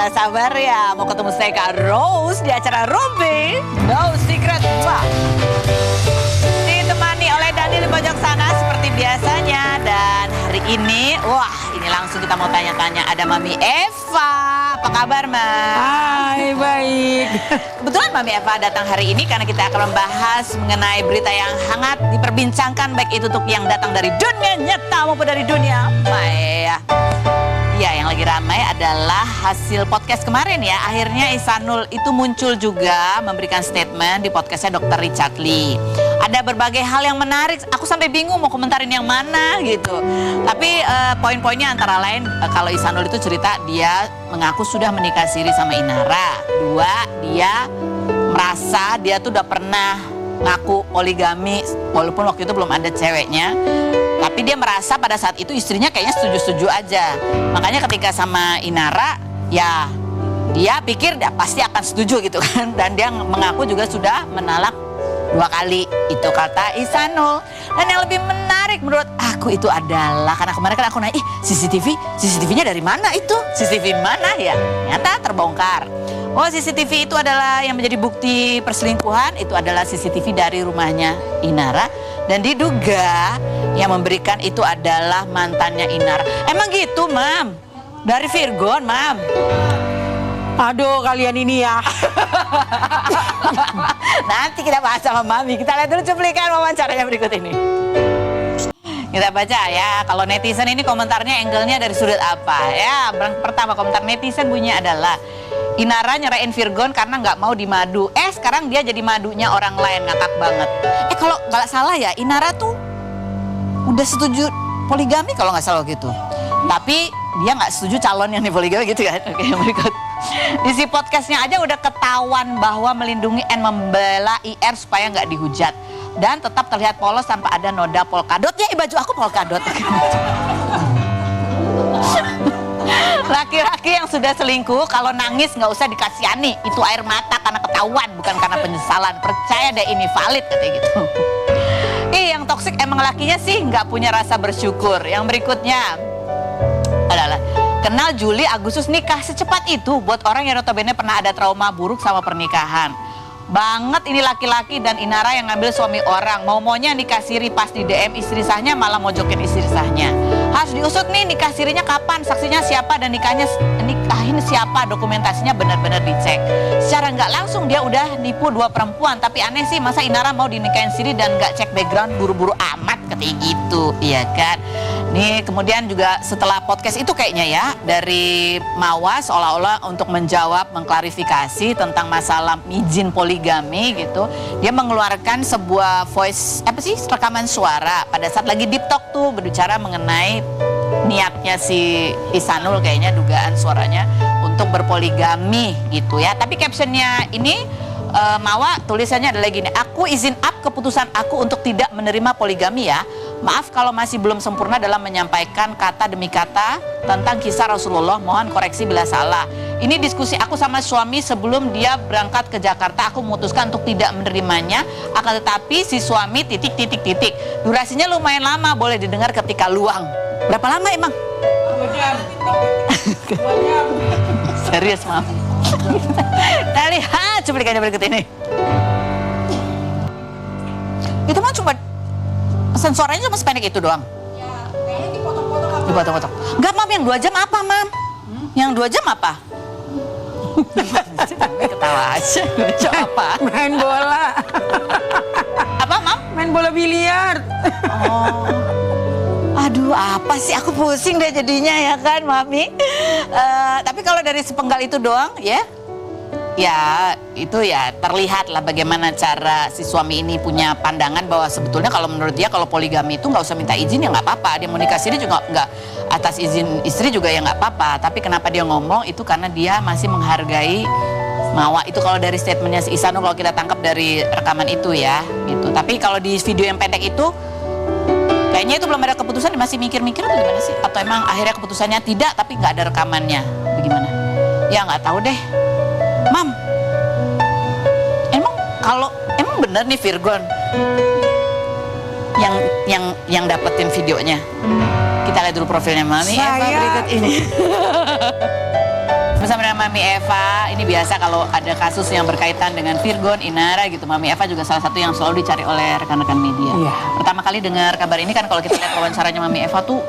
nggak sabar ya mau ketemu saya Kak Rose di acara Rumpi No Secret. Wah. Ditemani oleh Dani di pojok sana seperti biasanya. Dan hari ini, ini langsung kita mau tanya-tanya. Ada Mami Eva. Apa kabar, Ma? Hai, baik. Kebetulan Mami Eva datang hari ini karena kita akan membahas mengenai berita yang hangat diperbincangkan, baik itu untuk yang datang dari dunia nyata maupun dari dunia maya. Ya, yang lagi ramai adalah hasil podcast kemarin ya. Akhirnya Ihsanul itu muncul juga memberikan statement di podcastnya Dr. Richard Lee. Ada berbagai hal yang menarik, aku sampai bingung mau komentarin yang mana gitu. Tapi poin-poinnya antara lain kalau Ihsanul itu cerita dia mengaku sudah menikah siri sama Inara. 2, dia merasa dia tuh udah pernah ngaku poligami walaupun waktu itu belum ada ceweknya. Tapi dia merasa pada saat itu istrinya kayaknya setuju-setuju aja. Makanya ketika sama Inara, ya dia pikir dia pasti akan setuju gitu kan. Dan dia mengaku juga sudah menalak 2 kali. Itu kata Ihsanul. Dan yang lebih menarik menurut aku itu adalah, karena kemarin kan aku nanya, CCTV-nya dari mana itu? CCTV mana ya? Ternyata terbongkar. Oh, CCTV itu adalah yang menjadi bukti perselingkuhan. Itu adalah CCTV dari rumahnya Inara. Dan diduga yang memberikan itu adalah mantannya Inara. Emang gitu, Mam? Dari Virgon, Mam? Aduh, kalian ini ya. Nanti kita bahas sama Mami. Kita lihat dulu cuplikan wawancaranya berikut ini. Kita baca ya, kalau netizen ini komentarnya angle-nya dari sudut apa. Ya, pertama komentar netizen bunyinya adalah, Inara nyerain Virgon karena nggak mau dimadu. Sekarang dia jadi madunya orang lain, ngakak banget. Kalau nggak salah ya, Inara tuh udah setuju poligami kalau nggak salah gitu. Tapi dia nggak setuju calon yang dipoligami gitu kan. Oke, yang berikut. Isi podcastnya aja udah ketahuan bahwa melindungi dan membela IR supaya nggak dihujat. Dan tetap terlihat polos tanpa ada noda polkadotnya. Baju aku polkadot. Laki-laki yang sudah selingkuh kalau nangis nggak usah dikasihani. Itu air mata karena ketahuan, bukan karena penyesalan. Percaya deh ini valid katanya gitu. Yang toksik emang lakinya sih nggak punya rasa bersyukur. Yang berikutnya adalah, kenal Juli Agustus nikah secepat itu buat orang yang notabene pernah ada trauma buruk sama pernikahan. Banget ini laki-laki dan Inara yang ngambil suami orang. Mau-maunya nikah siri, pas di DM istri sahnya malah mojokin istri sahnya. Harus diusut nih nikah sirinya kapan, saksinya siapa, dan nikahin siapa, dokumentasinya benar-benar dicek. Secara nggak langsung dia udah nipu 2 perempuan. Tapi aneh sih masa Inara mau dinikahin siri dan nggak cek background, buru-buru amat katanya gitu, iya kan. Nih kemudian juga setelah podcast itu kayaknya ya, dari Mawa seolah-olah untuk menjawab, mengklarifikasi tentang masalah izin poligami gitu, dia mengeluarkan sebuah voice, rekaman suara pada saat lagi deep talk tuh, berbicara mengenai niatnya si Ihsanul, kayaknya dugaan suaranya untuk berpoligami gitu ya. Tapi captionnya ini Mawa tulisannya adalah gini, aku izin up keputusan aku untuk tidak menerima poligami ya. Maaf kalau masih belum sempurna dalam menyampaikan kata demi kata tentang kisah Rasulullah, mohon koreksi bila salah. Ini diskusi aku sama suami sebelum dia berangkat ke Jakarta. Aku memutuskan untuk tidak menerimanya, akan tetapi si suami ... Durasinya lumayan lama, boleh didengar ketika luang. Berapa lama emang? 2 jam. 2 jam. Serius, maaf. Kita lihat cuplikannya berikut ini. Itu mah cuma sensornya cuma sependek itu doang. Ya, kayaknya dipotong-potong. Dipotong-potong. Enggak, Mam, yang 2 jam apa, Mam? Yang 2 jam apa? Ketawa aja. Apa? Main bola. Apa, Mam? Main bola biliar. Oh. Aduh, apa sih, aku pusing deh jadinya ya kan, Mami. Tapi kalau dari sepenggal itu doang ya itu ya terlihat lah bagaimana cara si suami ini punya pandangan bahwa sebetulnya kalau menurut dia kalau poligami itu nggak usah minta izin ya nggak apa-apa. Dia mau nikah siri juga nggak atas izin istri juga ya nggak apa-apa. Tapi kenapa dia ngomong itu karena dia masih menghargai Mawa. Itu kalau dari statementnya si Ihsanul, kalau kita tangkap dari rekaman itu ya gitu. Tapi kalau di video yang pendek itu kayaknya itu belum ada keputusan, masih mikir-mikir atau gimana sih? Atau emang akhirnya keputusannya tidak tapi nggak ada rekamannya, bagaimana? Ya nggak tahu deh. Mam, emang bener nih Virgon yang dapetin videonya? Kita lihat dulu profilnya Mami Eva berikut ini. bersama dengan Mami Eva. Ini biasa kalau ada kasus yang berkaitan dengan Virgon, Inara gitu. Mami Eva juga salah satu yang selalu dicari oleh rekan-rekan media. Iya. Pertama kali dengar kabar ini kan kalau kita lihat wawancaranya Mami Eva tuh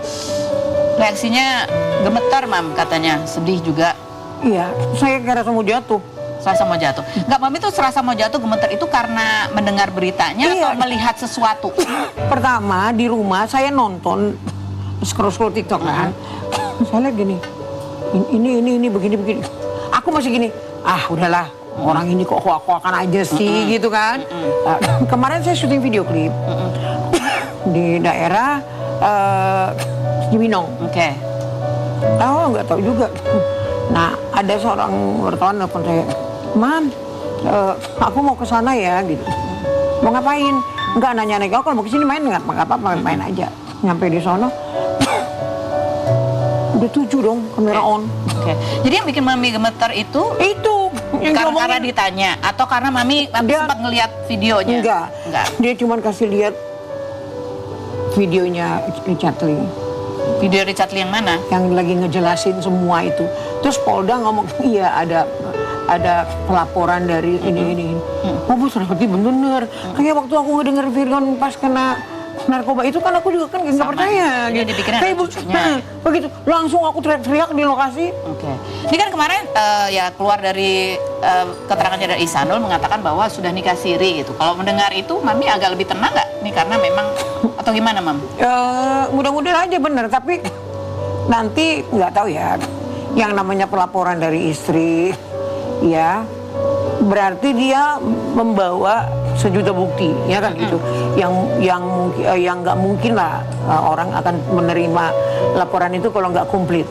reaksinya gemetar, Mam, katanya. Sedih juga. Iya, saya kira mau jatuh. Serasa mau jatuh. Enggak, Mami tuh serasa mau jatuh gemetar itu karena mendengar beritanya Iya. atau melihat sesuatu? Pertama di rumah saya nonton scroll TikTok kan. Saya lihat gini. Ini begini. Aku masih gini. Ah, udahlah. Orang ini kok hoak-hoakan aja sih gitu kan. Kemarin saya syuting video klip di daerah Cibinong. Oke. Nggak tahu juga. Nah, ada seorang wartawan nelfon saya, "Mam, aku mau ke sana ya," gitu. "Mau ngapain?" "Enggak, nanya-nanya, kalau mau ke sini main nggak apa-apa, main aja." Nyampe di sono, udah 7 dong, kamera on. Oke. Jadi yang bikin Mami gemetar itu Itu yang karena diomongin. ditanya atau karena Mami Dia- sempat ngelihat videonya? Enggak. Dia cuma kasih lihat videonya Richard Lee Video Richard Lee yang mana? yang lagi ngejelasin semua itu. Terus Polda ngomong, "Iya, ada pelaporan dari ini." Oh, Bu, ternyata bener. Kayak waktu aku ngedenger Virgon pas kena narkoba itu kan aku juga kan nggak Sama. percaya. Dia dipikirin ada Kayak cucunya. begitu. Langsung aku teriak-teriak di lokasi. Oke. Ini kan kemarin ya keluar dari keterangannya dari Ihsanul mengatakan bahwa sudah nikah siri gitu. Kalau mendengar itu, Mami agak lebih tenang nggak? Nih karena memang atau gimana, Mam? Mudah-mudahan aja bener, tapi nanti nggak tahu ya. Yang namanya pelaporan dari istri, ya berarti dia membawa sejuta bukti, ya kan gitu. Yang nggak mungkin lah orang akan menerima laporan itu kalau nggak komplit.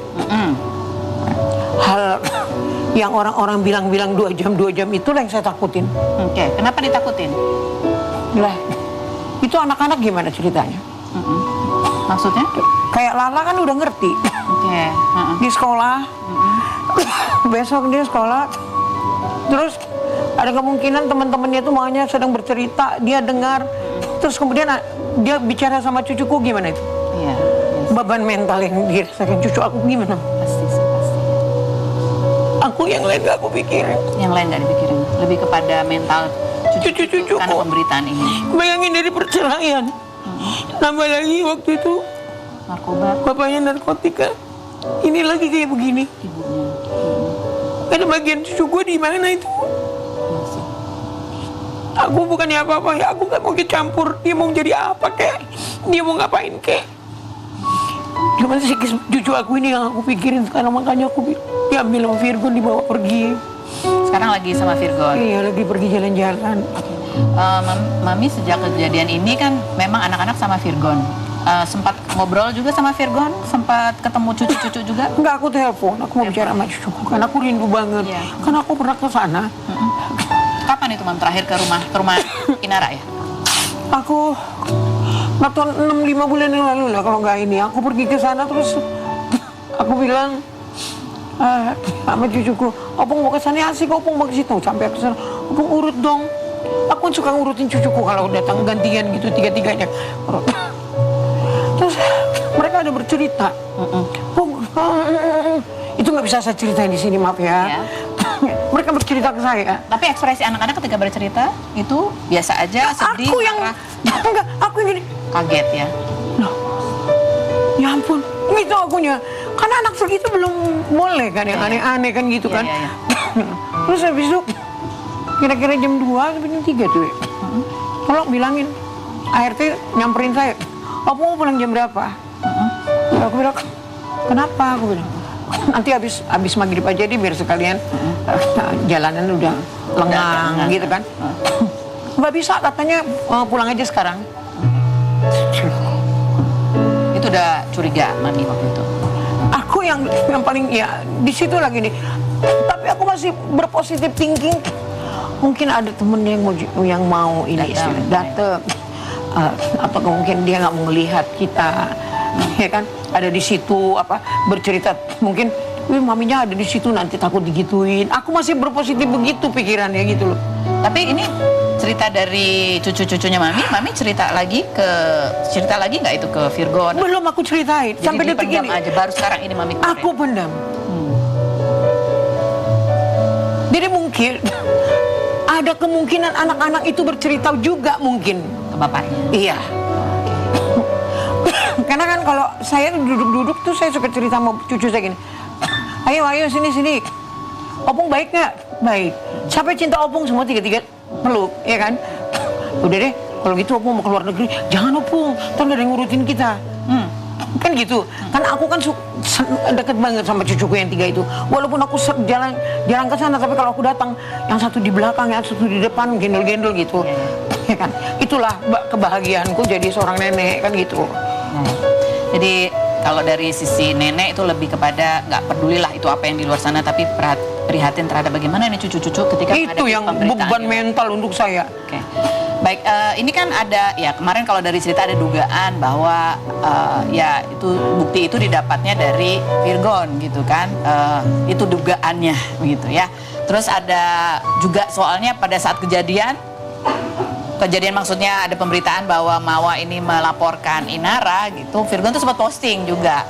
Hal yang orang-orang bilang 2 jam itulah yang saya takutin. Oke. Kenapa ditakutin? Lah, itu anak-anak gimana ceritanya? Maksudnya? Kayak Lala kan udah ngerti. Oke. Di sekolah, besok dia sekolah, terus ada kemungkinan teman-temannya itu maunya sedang bercerita, dia dengar, terus kemudian dia bicara sama cucuku, gimana itu? Iya. Beban mental yang dirasakan cucu aku gimana? Pasti sih, pasti. Aku yang lain gak aku pikirin. Yang lain nggak dipikirin. Lebih kepada mental Cucu-cucuku. karena pemberitaan ini. Bayangin dari perceraian, nambah lagi waktu itu Narkoba bapaknya narkotika, ini lagi kayak begini. ibunya. Ada bagian cucu gue di mana itu? Masih. Aku bukannya apa-apa ya, aku gak mau kecampur. Dia mau jadi apa kek? Dia mau ngapain kek? Cuma sih cucu aku ini yang aku pikirin sekarang, makanya aku diambil sama Virgon, dibawa pergi. Sekarang lagi sama Virgon. Iya, lagi pergi jalan-jalan. Mami sejak kejadian ini kan memang anak-anak sama Virgon. Sempat ngobrol juga sama Virgon, sempat ketemu cucu-cucu juga. Enggak, aku telepon, aku mau bicara sama cucuku, karena aku rindu banget. Iya. Karena aku pernah ke sana. Kapan itu, Mam, terakhir ke rumah Inara ya? Aku nggak tahu 6-5 bulan yang lalu lah kalau nggak ini. Aku pergi ke sana terus aku bilang sama cucuku, "Opung mau ke sana asik, Opung mau ke situ." Sampai ke sana, "Opung urut dong." Aku kan suka ngurutin cucuku kalau datang gantian gitu, tiga-tiganya. Terus mereka ada bercerita. "Pung, itu nggak bisa saya ceritain di sini, maaf ya." Ya. Mereka bercerita ke saya. Tapi ekspresi anak-anak ketika bercerita itu biasa aja, sedih, Aku yang marah, enggak, aku yang gini. kaget ya. Loh, ya ampun, gitu akunya. Karena anak segitu belum boleh kan, yang Iya. aneh-aneh kan gitu Iya, kan. iya, Terus habis itu, kira-kira jam 2 sampai jam 3 tuh ya. Tolong bilangin, ART nyamperin saya, "Apa mau pulang jam berapa?" Aku bilang, "Kenapa?" Aku bilang, "Nanti habis maghrib aja deh, biar sekalian jalanan udah lengang lengang. gitu kan." Nggak bisa, katanya pulang aja sekarang. Itu udah curiga Mami waktu itu. Aku yang paling ya di situ lagi nih. Tapi aku masih berpositif thinking. Mungkin ada temennya yang mau ini datang. Apakah mungkin dia nggak mau melihat kita, ya kan? Ada di situ bercerita. Mungkin, maminya ada di situ nanti takut digituin. Aku masih berpositif begitu pikirannya gitu loh. Tapi ini cerita dari cucu-cucunya Mami cerita lagi nggak itu ke Virgon? Belum aku ceritain Jadi sampai detik dipendam ini. aja, baru sekarang ini Mami keluarin. Aku pendam. Jadi mungkin ada kemungkinan anak-anak itu bercerita juga mungkin. Ke bapaknya. Iya. Karena kan kalau saya duduk-duduk tuh saya suka cerita sama cucu saya gini. Ayo sini. Opung baik nggak? Baik. Siapa yang cinta Opung? Semua tiga-tiga peluk, ya kan? Udah deh, kalau gitu Opung mau keluar negeri. Jangan Opung, ntar nggak ada yang ngurutin kita. Kan gitu. Karena aku kan deket banget sama cucuku yang tiga itu. Walaupun aku jalan ke sana, tapi kalau aku datang, yang satu di belakang, yang satu di depan, gendol-gendol gitu. Ya kan? Itulah kebahagiaanku jadi seorang nenek, kan gitu. Jadi kalau dari sisi nenek itu lebih kepada nggak pedulilah itu apa yang di luar sana, tapi prihatin terhadap bagaimana nih cucu-cucu ketika Itu yang beban mental untuk saya. Oke. Baik, ini kan ada ya kemarin kalau dari cerita ada dugaan bahwa ya itu bukti itu didapatnya dari Virgon gitu kan, itu dugaannya begitu ya. Terus ada juga soalnya pada saat kejadian maksudnya ada pemberitaan bahwa Mawa ini melaporkan Inara gitu. Virgon tuh sempat posting juga.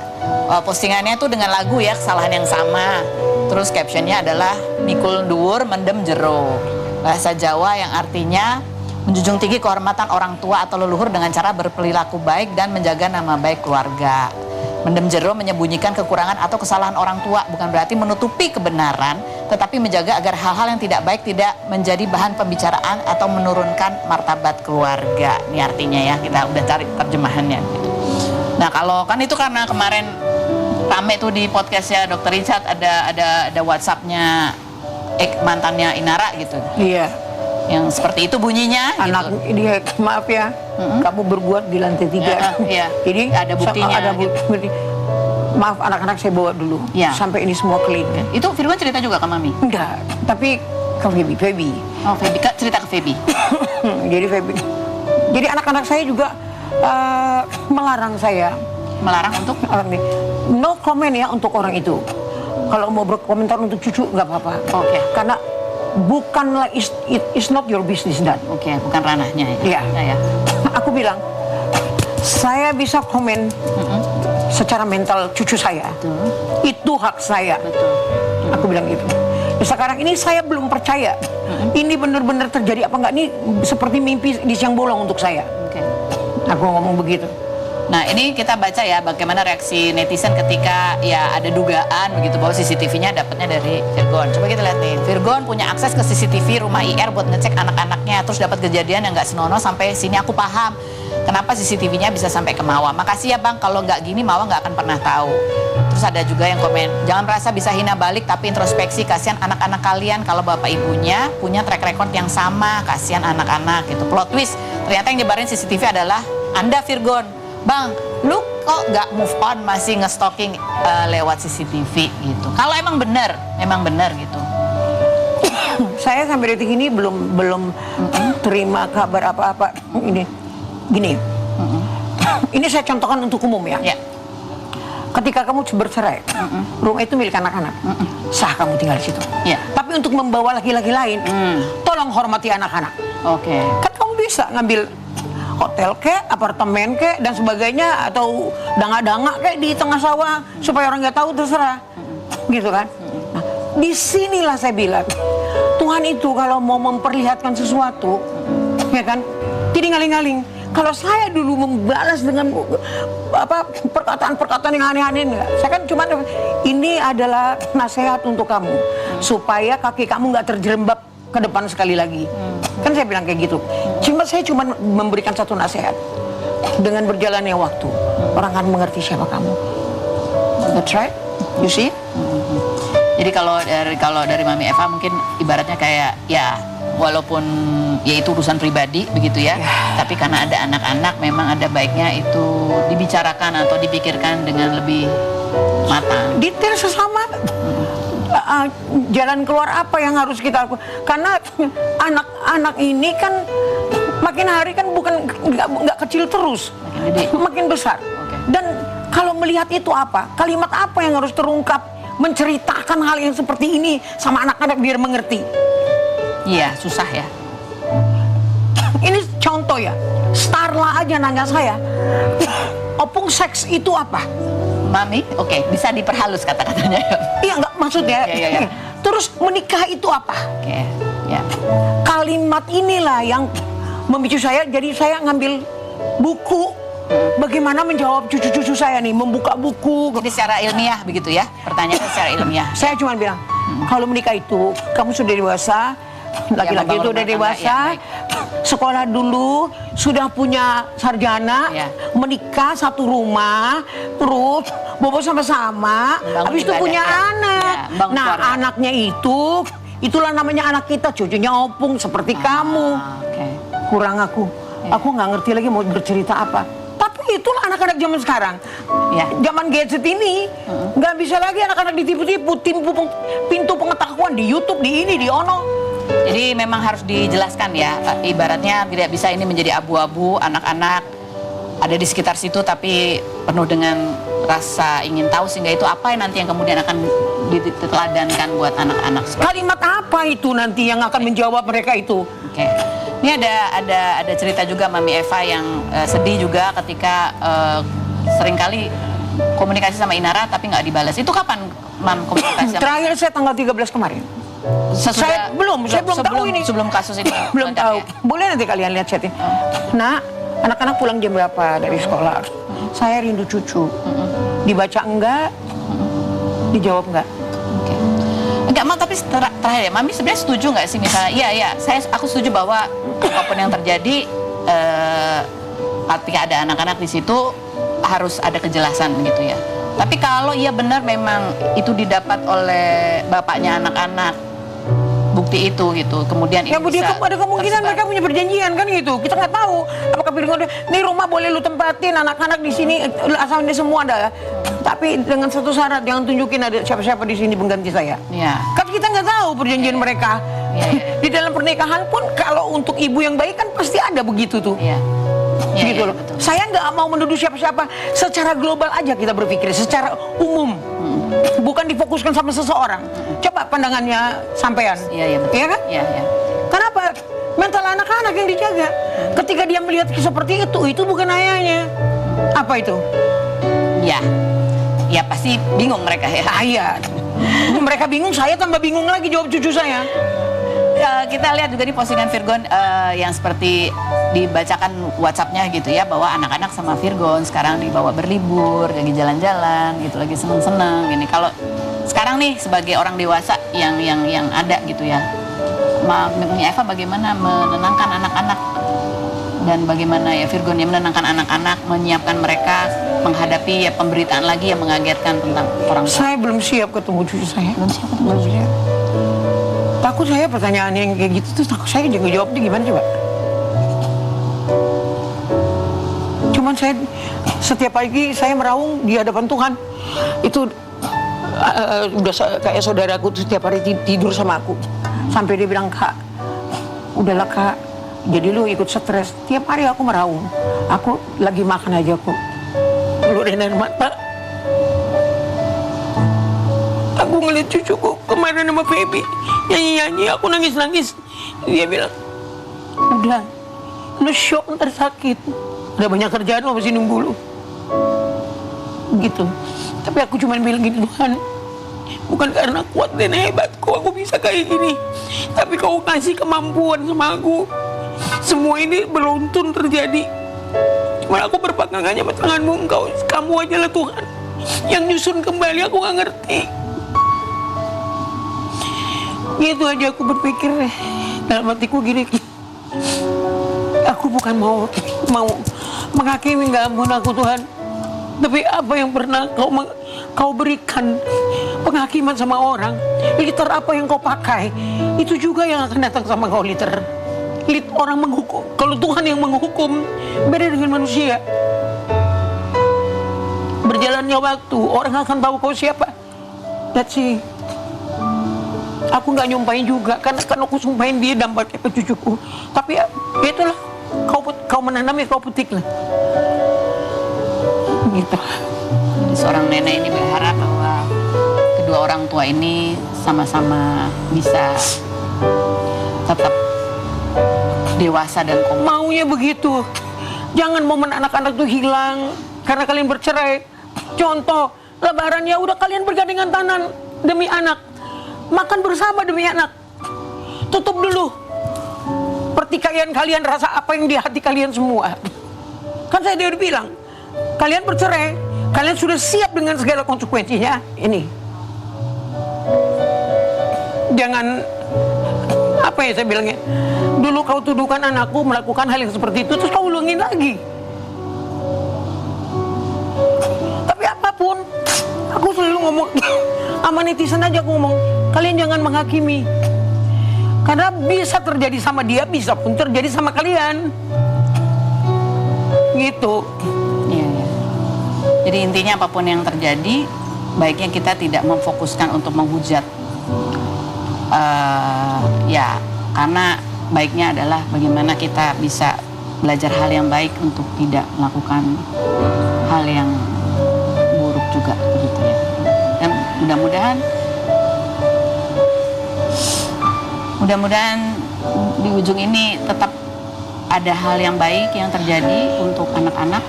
Postingannya tuh dengan lagu ya, kesalahan yang sama. Terus captionnya adalah mikul dhuwur mendem jero. Bahasa Jawa yang artinya menjunjung tinggi kehormatan orang tua atau leluhur dengan cara berperilaku baik dan menjaga nama baik keluarga. Mendem jero menyembunyikan kekurangan atau kesalahan orang tua, bukan berarti menutupi kebenaran, tetapi menjaga agar hal-hal yang tidak baik tidak menjadi bahan pembicaraan atau menurunkan martabat keluarga. Ini artinya ya, kita udah cari terjemahannya. Nah kalau kan itu karena kemarin rame tuh di podcastnya Dr. Richard ada WhatsAppnya mantannya Inara gitu. Iya. Yang seperti itu bunyinya. Anak gitu. dia maaf ya, kamu berbuat di lantai 3. Iya. Jadi ada buktinya. Ada bukti. Maaf anak-anak saya bawa dulu. Ya. Sampai ini semua clean. Itu Virgon cerita juga ke Mami? Enggak, tapi ke Feby. Oh Feby, cerita ke Feby. Jadi Feby. Jadi anak-anak saya juga melarang saya. Melarang untuk? No comment ya untuk orang itu. Kalau mau berkomentar untuk cucu nggak apa-apa. Oke. Karena bukanlah it's not your business dan. Oke, bukan ranahnya ya. Iya. Aku bilang saya bisa komen secara mental cucu saya. Betul. Itu hak saya. Betul. Aku bilang gitu. Nah, sekarang ini saya belum percaya. Ini benar-benar terjadi apa enggak? Ini seperti mimpi di siang bolong untuk saya. Oke. Aku ngomong begitu. Nah ini kita baca ya bagaimana reaksi netizen ketika ya ada dugaan begitu bahwa CCTV-nya dapatnya dari Virgon. Coba kita lihat nih, Virgon punya akses ke CCTV rumah IR buat ngecek anak-anaknya, terus dapat kejadian yang nggak senonoh sampai sini aku paham kenapa CCTV-nya bisa sampai ke Mawa. Makasih ya bang, kalau nggak gini Mawa nggak akan pernah tahu. Terus ada juga yang komen, jangan merasa bisa hina balik tapi introspeksi, kasihan anak-anak kalian kalau bapak ibunya punya track record yang sama, kasihan anak-anak gitu. Plot twist, ternyata yang nyebarin CCTV adalah Anda Virgon. Bang, lu kok nggak move on masih nge-stalking lewat CCTV gitu. Kalau emang benar gitu. Saya sampai detik ini belum terima kabar apa-apa ini. Gini. Ini saya contohkan untuk umum ya. Ya. Ketika kamu bercerai, rumah itu milik anak-anak. Sah kamu tinggal di situ. Ya. Tapi untuk membawa laki-laki lain, tolong hormati anak-anak. Oke. Kan kamu bisa ngambil hotel kek, apartemen kek, dan sebagainya, atau danga-danga kek di tengah sawah supaya orang nggak tahu, terserah, gitu kan? Nah, disinilah saya bilang Tuhan itu kalau mau memperlihatkan sesuatu, ya kan, tidak ngaling-ngaling. Kalau saya dulu membalas dengan perkataan-perkataan yang aneh-aneh, enggak. Saya kan cuma ini adalah nasihat untuk kamu supaya kaki kamu nggak terjerembab ke depan sekali lagi. Kan saya bilang kayak gitu. Saya cuma memberikan satu nasihat. Dengan berjalannya waktu, orang akan mengerti siapa kamu. That's right. You see? Jadi kalau dari Mami Eva mungkin ibaratnya kayak ya walaupun ya itu urusan pribadi begitu ya, tapi karena ada anak-anak memang ada baiknya itu dibicarakan atau dipikirkan dengan lebih matang. Detail sesama. Jalan keluar apa yang harus kita lakukan? Karena anak-anak ini kan makin hari kan bukan nggak kecil terus, makin besar. Dan kalau melihat itu apa, kalimat apa yang harus terungkap, menceritakan hal yang seperti ini sama anak-anak biar mengerti. Iya, susah ya. Ini contoh ya, Starla aja nanya saya, opung seks itu apa? Mami, oke, bisa diperhalus kata-katanya. Iya, nggak maksudnya. Iya. Terus menikah itu apa? Oke, ya. Kalimat inilah yang memicu saya, jadi saya ngambil buku. Bagaimana menjawab cucu-cucu saya nih, membuka buku. Jadi secara ilmiah begitu ya, pertanyaannya secara ilmiah. Saya cuma bilang, kalau menikah itu, kamu sudah dewasa, laki-laki itu udah dewasa, sekolah dulu, sudah punya sarjana, menikah satu rumah, terus bobo sama-sama, habis itu punya anak. Nah, anaknya itulah namanya anak kita, cucunya opung seperti kamu. Kurang aku nggak ngerti lagi mau bercerita apa. Tapi itulah anak-anak zaman sekarang. Zaman gadget ini, nggak bisa lagi anak-anak ditipu-tipu, pintu pengetahuan di YouTube, di ini, di ono. Jadi memang harus dijelaskan ya, ibaratnya tidak bisa ini menjadi abu-abu, anak-anak ada di sekitar situ tapi penuh dengan rasa ingin tahu, sehingga itu apa yang nanti yang kemudian akan diteladankan buat anak-anak. Kalimat apa itu nanti yang akan menjawab mereka itu? Oke. Ini ada cerita juga Mami Eva yang sedih juga ketika seringkali komunikasi sama Inara tapi nggak dibalas. Itu kapan Mam komunikasi sama? Terakhir saya tanggal 13 kemarin. Saya belum tahu ini. Sebelum kasus ini. Belum tahu. Boleh nanti kalian lihat chatnya. Nah, anak-anak pulang jam berapa dari sekolah? Saya rindu cucu. Dibaca enggak? Dijawab enggak? Oke. Enggak, Mam, tapi terakhir ya, Mami sebenarnya setuju nggak sih misalnya? Iya, aku setuju bahwa apapun yang terjadi, ketika ada anak-anak di situ harus ada kejelasan gitu ya. Tapi kalau iya benar memang itu didapat oleh bapaknya anak-anak, bukti itu gitu, kemudian ya, itu bisa ada kemungkinan tersebar. mereka punya perjanjian kan gitu. Kita nggak tahu apakah Virgon nih rumah boleh lu tempatin anak-anak di sini asal ini semua ada. Tapi dengan satu syarat, jangan tunjukin ada siapa-siapa di sini pengganti saya. Ya. Kan kita nggak tahu perjanjian mereka. Di dalam pernikahan pun kalau untuk ibu yang baik kan pasti ada begitu tuh. Gitu loh. Betul. Saya nggak mau menuduh siapa-siapa. Secara global aja kita berpikir, secara umum, bukan difokuskan sama seseorang. Coba pandangannya sampean. Iya betul. Iya kan? Iya. Kenapa? Mental anak-anak yang dijaga. Ketika dia melihat seperti itu bukan ayahnya. Apa itu? Ya pasti bingung mereka ya. Iya. Mereka bingung, saya tambah bingung lagi jawab cucu saya. Kita lihat juga di postingan Virgon yang seperti dibacakan WhatsApp-nya gitu ya, bahwa anak-anak sama Virgon sekarang dibawa berlibur, lagi jalan-jalan gitu, lagi seneng-seneng gini. Kalau sekarang nih sebagai orang dewasa yang ada gitu ya, Mami Eva bagaimana menenangkan anak-anak dan bagaimana ya Virgon yang menenangkan anak-anak, menyiapkan mereka menghadapi ya pemberitaan lagi yang mengagetkan tentang orang tua. Saya belum siap ketemu cucu saya. Belum siap. Takut saya pertanyaan yang kayak gitu tuh, takut saya juga jawabnya gimana coba. Cuman saya setiap pagi saya meraung di hadapan Tuhan. Itu udah kayak saudaraku tuh setiap hari tidur sama aku. Sampai dia bilang, "Kak, udahlah Kak, jadi lu ikut stres." Tiap hari aku meraung. Aku lagi makan aja aku keluarin air mata. Aku ngeliat cucuku kemarin sama Feby nyanyi-nyanyi, aku nangis-nangis. Dia bilang, "Udah, lu shock ntar sakit. Udah banyak kerjaan lo, masih nunggu lu." Gitu. Tapi aku cuma bilang gini, "Tuhan, bukan karena kuat dan hebatku aku bisa kayak gini, tapi kau kasih kemampuan sama aku. Semua ini beruntun terjadi. Cuma aku berpegang aja sama tanganmu, kamu aja lah Tuhan yang nyusun kembali, aku gak ngerti." Gitu aja aku berpikir dalam hatiku gini, aku bukan mau menghakimi, nggak ampun aku Tuhan, tapi apa yang pernah kau berikan penghakiman sama orang, liter apa yang kau pakai itu juga yang akan datang sama kau. Liter orang menghukum. Kalau Tuhan yang menghukum, beda dengan manusia. Berjalannya waktu, orang akan tahu kau siapa. That's it. Aku nggak nyumpahin juga, karena aku sumpahin dia dampaknya ke cucuku. Tapi ya itulah, kau menanam ya kau petik lah. Gitu. Jadi seorang nenek ini berharap bahwa kedua orang tua ini sama-sama bisa tetap dewasa dan kompak. Maunya begitu. Jangan momen anak-anak tuh hilang karena kalian bercerai. Contoh, Lebaran ya udah kalian bergandengan tangan demi anak. makan bersama demi anak. Tutup dulu pertikaian kalian, rasa apa yang di hati kalian semua. Kan saya udah bilang, kalian bercerai, kalian sudah siap dengan segala konsekuensinya. Ini jangan, apa ya saya bilangnya, dulu kau tuduhkan anakku melakukan hal yang seperti itu, terus kau ulangin lagi. Tapi apapun, aku selalu ngomong sama netizen aja, aku ngomong, kalian jangan menghakimi. Karena bisa terjadi sama dia, bisa pun terjadi sama kalian. Gitu. Iya, iya. Jadi intinya apapun yang terjadi, baiknya kita tidak memfokuskan untuk menghujat. Ya, karena baiknya adalah bagaimana kita bisa belajar hal yang baik untuk tidak melakukan hal yang buruk juga, begitu ya. Dan mudah-mudahan di ujung ini tetap ada hal yang baik yang terjadi untuk anak-anak,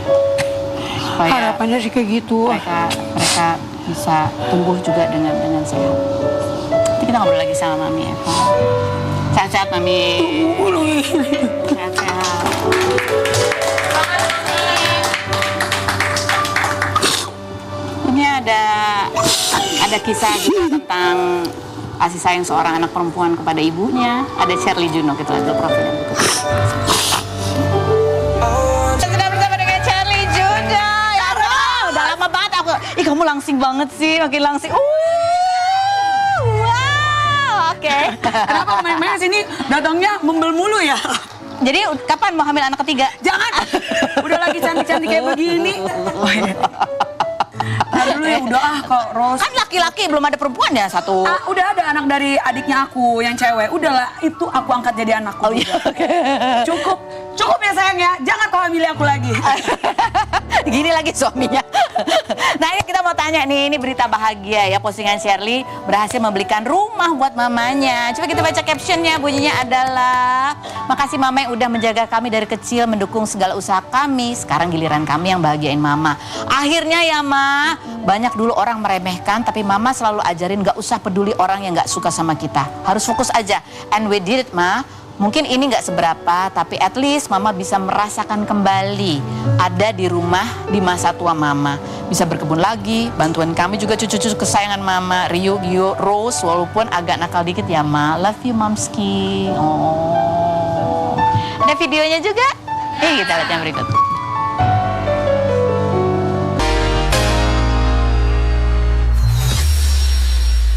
supaya Harapannya sih kayak gitu. mereka bisa tumbuh juga dengan sehat. Nanti kita ngobrol lagi sama Mami Eva. Sehat-sehat Mami. Sehat-sehat. Ini ada kisah juga tentang kasih sayang seorang anak perempuan kepada ibunya. Ada Shirley Juno, kita lihat profil yang berikut. Sudah bersama dengan Shirley Juno. Ya Allah, udah lama banget aku. Ih, kamu langsing banget sih, makin langsing. Wow, oke. Kenapa main-main sini datangnya membel mulu ya? Jadi kapan mau hamil anak ketiga? Jangan. Udah lagi cantik-cantik kayak begini. Nah dulu ya udah kok Ros. Kan laki-laki belum ada perempuan ya satu. Udah ada anak dari adiknya aku yang cewek. Udahlah itu aku angkat jadi anakku. Oh iya, oke. Cukup ya sayang ya. Jangan kau hamili aku lagi. Gini lagi suaminya. Nah ini kita mau tanya nih, ini berita bahagia ya, postingan Shirley berhasil membelikan rumah buat mamanya. Coba kita baca captionnya, bunyinya adalah, makasih mama yang udah menjaga kami dari kecil, mendukung segala usaha kami. Sekarang giliran kami yang bahagiain mama. Akhirnya ya ma, banyak dulu orang meremehkan, tapi mama selalu ajarin gak usah peduli orang yang gak suka sama kita. Harus fokus aja. And we did it ma. Mungkin ini nggak seberapa, tapi at least mama bisa merasakan kembali ada di rumah di masa tua mama. Bisa berkebun lagi, bantuan kami juga cucu-cucu kesayangan mama, Rio, Gio, Rose, walaupun agak nakal dikit ya ma. Love you Mamski. Oh. Ada videonya juga. Kita lihat yang berikut.